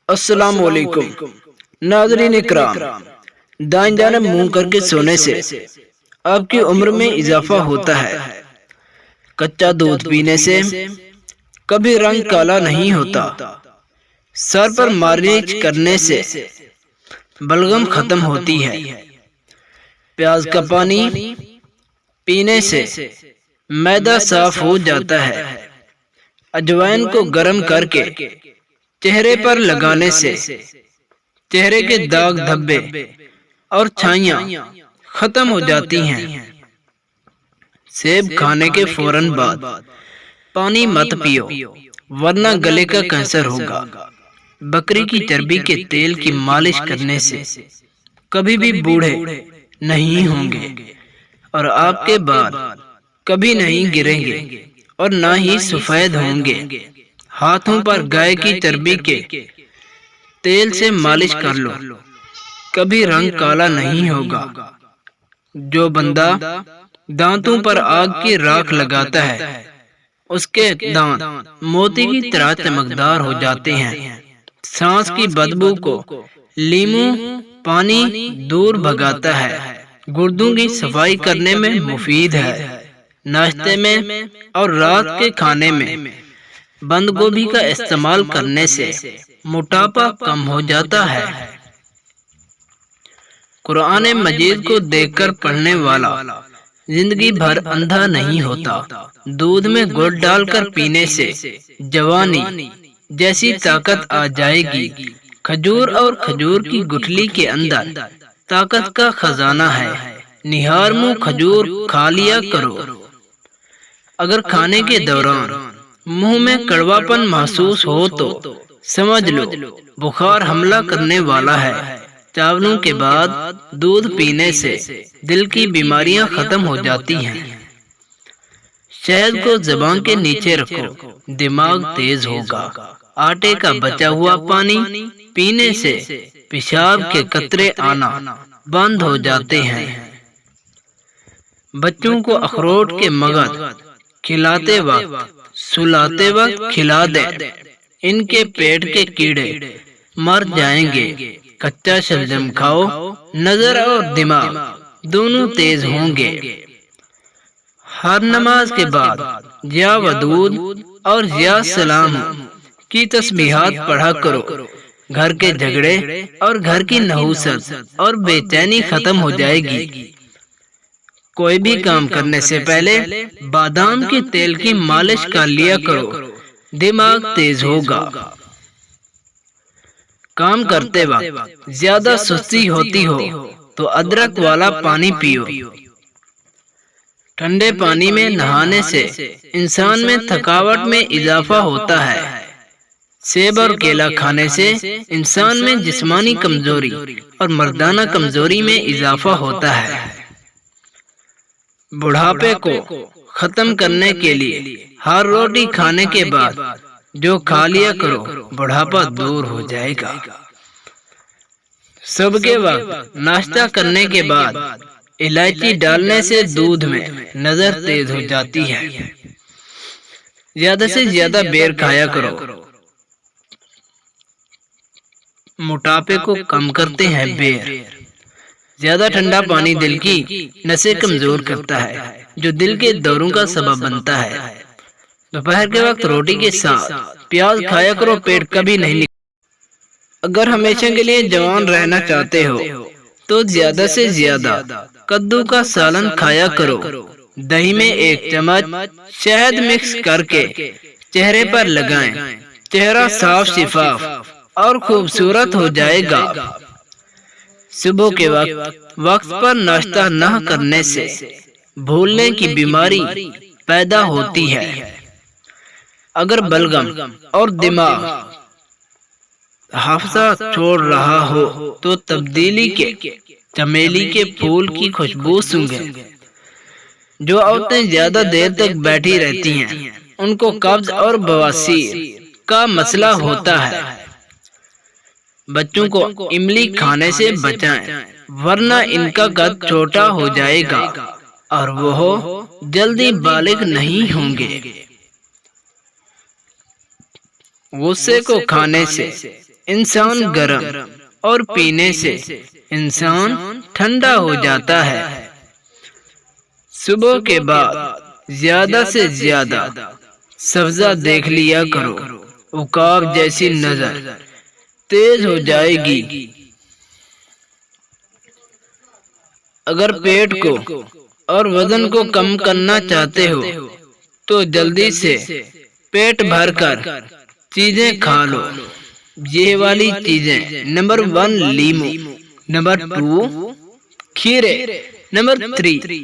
السلام علیکم ناظرین اکرام، دائیں جانب منہ کر کے سونے سے آپ کی عمر میں اضافہ ہوتا ہے۔ کچا دودھ پینے سے کبھی رنگ کالا نہیں ہوتا۔ سر پر مالش کرنے سے بلغم ختم ہوتی ہے۔ پیاز کا پانی پینے سے معدہ صاف ہو جاتا ہے۔ اجوائن کو گرم کر کے چہرے پر لگانے سے چہرے کے داغ دھبے اور چھائیاں ختم ہو جاتی ہیں۔ سیب کھانے کے فوراً بعد پانی مت پیو ورنہ گلے کا کینسر ہوگا۔ بکری کی چربی کے تیل کی مالش کرنے سے کبھی بھی بوڑھے نہیں ہوں گے اور آپ کے بال کبھی نہیں گریں گے اور نہ ہی سفید ہوں گے۔ ہاتھوں پر گائے کی چربی کے تیل سے مالش کر لو، کبھی رنگ کالا نہیں ہوگا۔ جو بندہ دانتوں پر آگ کی راکھ لگاتا ہے اس کے دانت موتی کی طرح چمکدار ہو جاتے ہیں۔ سانس کی بدبو کو لیموں پانی دور بھگاتا ہے۔ گردوں کی صفائی کرنے میں مفید ہے۔ ناشتے میں اور رات کے کھانے میں بند گوبھی کا استعمال کرنے سے موٹاپا کم ہو جاتا ہے۔ قرآن مجید کو دیکھ کر پڑھنے والا زندگی بھر اندھا نہیں ہوتا۔ دودھ میں گڑ ڈال کر پینے سے جوانی جیسی طاقت آ جائے گی۔ کھجور اور کھجور کی گٹھلی کے اندر طاقت کا خزانہ ہے۔ نہار منہ کھجور کھا لیا کرو۔ اگر کھانے کے دوران منہ میں کڑوا پن محسوس ہو تو سمجھ لو بخار حملہ کرنے والا ہے۔ چاولوں کے بعد دودھ پینے سے دل کی بیماریاں ختم ہو جاتی ہیں۔ شہد کو زبان کے نیچے رکھو، دماغ تیز ہوگا۔ آٹے کا بچا ہوا پانی پینے سے پیشاب کے قطرے آنا بند ہو جاتے ہیں۔ بچوں کو اخروٹ کے مغز کھلاتے وقت سلاتے وقت کھلا دیں، ان کے پیٹ کے کیڑے مر جائیں گے۔ کچا شلجم کھاؤ، نظر اور دماغ دونوں تیز ہوں گے۔ ہر نماز کے بعد یا ودود اور یا سلام کی تسبیحات پڑھا کرو۔ گھر کے جھگڑے اور گھر کی نحوست اور بے چینی ختم ہو جائے گی۔ کوئی بھی کام کرنے سے پہلے بادام کے تیل کی مالش کر لیا کرو، دماغ تیز ہوگا۔ کام کرتے وقت زیادہ سستی ہوتی ہو تو ادرک والا پانی پیو۔ ٹھنڈے پانی میں نہانے سے انسان میں تھکاوٹ میں اضافہ ہوتا ہے۔ سیب اور کیلا کھانے سے انسان میں جسمانی کمزوری اور مردانہ کمزوری میں اضافہ ہوتا ہے۔ بڑھاپے کو ختم کرنے کے لیے ہر روٹی کھانے کے بعد جو کھا لیا کرو، بڑھاپا دور ہو جائے گا۔ صبح کے وقت ناشتہ کرنے کے بعد الائچی ڈالنے سے دودھ میں نظر تیز ہو جاتی ہے۔ زیادہ سے زیادہ بیر کھایا کرو۔ موٹاپے کو کم کرتے ہیں بیر۔ زیادہ ٹھنڈا پانی دل کی نسیں کمزور کرتا ہے جو دل کے دوروں کا سبب بنتا ہے۔ دوپہر کے وقت روٹی کے ساتھ پیاز کھایا کرو، پیٹ کبھی نہیں نکلتا۔ اگر ہمیشہ کے لیے جوان رہنا چاہتے ہو تو زیادہ سے زیادہ کدو کا سالن کھایا کرو۔ دہی میں 1 چمچ شہد مکس کر کے چہرے پر لگائیں، چہرہ صاف شفاف اور خوبصورت ہو جائے گا۔ صبح کے وقت پر ناشتہ نہ کرنے سے بھولنے کی بیماری پیدا ہوتی ہے۔ اگر بلغم اور دماغ حافظہ چھوڑ رہا ہو تو تبدیلی کے چمیلی کے پھول کی خوشبو سونگھیں۔ جو عورتیں زیادہ دیر تک بیٹھی رہتی ہیں ان کو قبض اور بواسیر کا مسئلہ ہوتا ہے۔ بچوں کو املی کھانے سے بچائیں ورنہ ان کا قد چھوٹا ہو جائے گا اور وہ جلدی بالغ نہیں ہوں گے۔ غصے کو کھانے سے انسان گرم اور پینے سے انسان ٹھنڈا ہو جاتا ہے۔ صبح کے بعد زیادہ سے زیادہ سبزہ دیکھ لیا کرو، عقاب جیسی نظر تیز ہو جائے گی۔ اگر پیٹ کو اور وزن کو کم کرنا چاہتے ہو تو جلدی سے پیٹ بھر کر چیزیں کھا لو۔ یہ والی چیزیں: نمبر 1 لیمو، نمبر 2 کھیرے، نمبر 3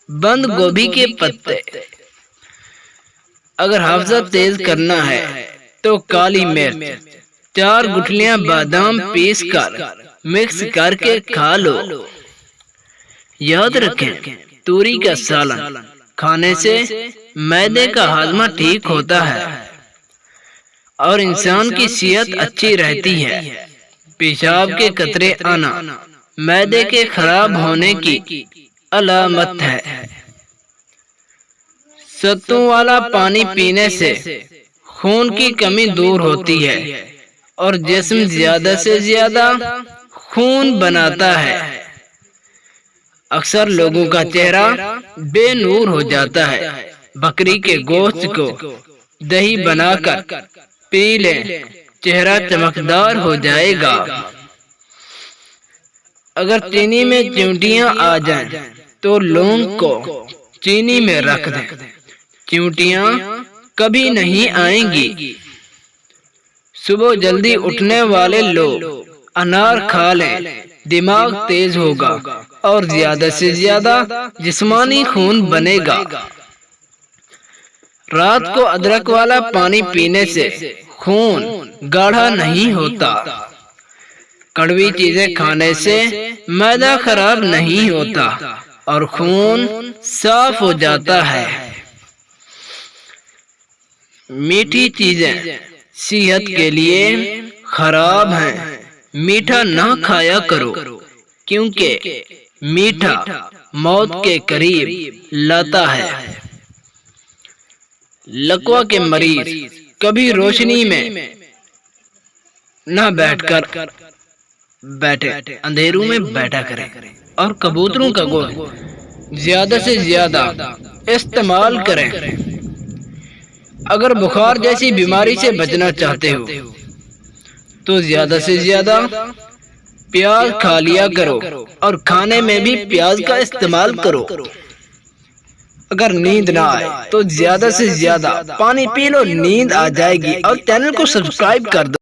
بند گوبھی کے پتے۔ اگر حافظہ تیز کرنا ہے تو کالی مرچ 4 گٹھلیاں بادام پیس کر مکس کر کے کھا لو۔ یاد رکھیں، توری کا سالن کھانے سے معدے کا ہاضمہ ٹھیک ہوتا ہے اور انسان کی صحت اچھی رہتی ہے۔ پیشاب کے قطرے آنا معدے کے خراب ہونے کی علامت ہے۔ ستوں والا پانی پینے سے خون کی کمی دور ہوتی ہے اور جسم زیادہ سے زیادہ خون بناتا ہے۔ اکثر لوگوں کا چہرہ بے نور ہو جاتا ہے۔ بکری کے گوشت کو دہی بنا کر پی لیں، چہرہ چمکدار ہو جائے گا۔ اگر چینی میں چیونٹیاں آ جائیں تو لونگ کو چینی میں رکھ دیں، چیونٹیاں کبھی نہیں آئیں گی۔ صبح جلدی اٹھنے والے لوگ انار کھا لیں، دماغ تیز ہوگا اور زیادہ سے زیادہ جسمانی خون بنے گا۔ رات کو ادرک والا پانی پینے سے خون گاڑھا نہیں ہوتا۔ کڑوی چیزیں کھانے سے معدہ خراب نہیں ہوتا اور خون صاف ہو جاتا ہے۔ میٹھی چیزیں صحت کے لیے خراب ہیں، میٹھا نہ کھایا کرو کیونکہ میٹھا موت کے قریب لاتا ہے۔ لکوہ کے مریض کبھی روشنی میں نہ بیٹھے، اندھیروں میں بیٹھا کریں اور کبوتروں کا گوشت زیادہ سے زیادہ استعمال کریں۔ اگر بخار جیسی بیماری سے بچنا چاہتے ہو تو زیادہ سے زیادہ پیاز کھا لیا کرو اور کھانے میں بھی پیاز کا استعمال کرو۔ اگر نیند نہ آئے تو زیادہ سے زیادہ پانی پی لو، نیند آ جائے گی۔ اور چینل کو سبسکرائب کر دو۔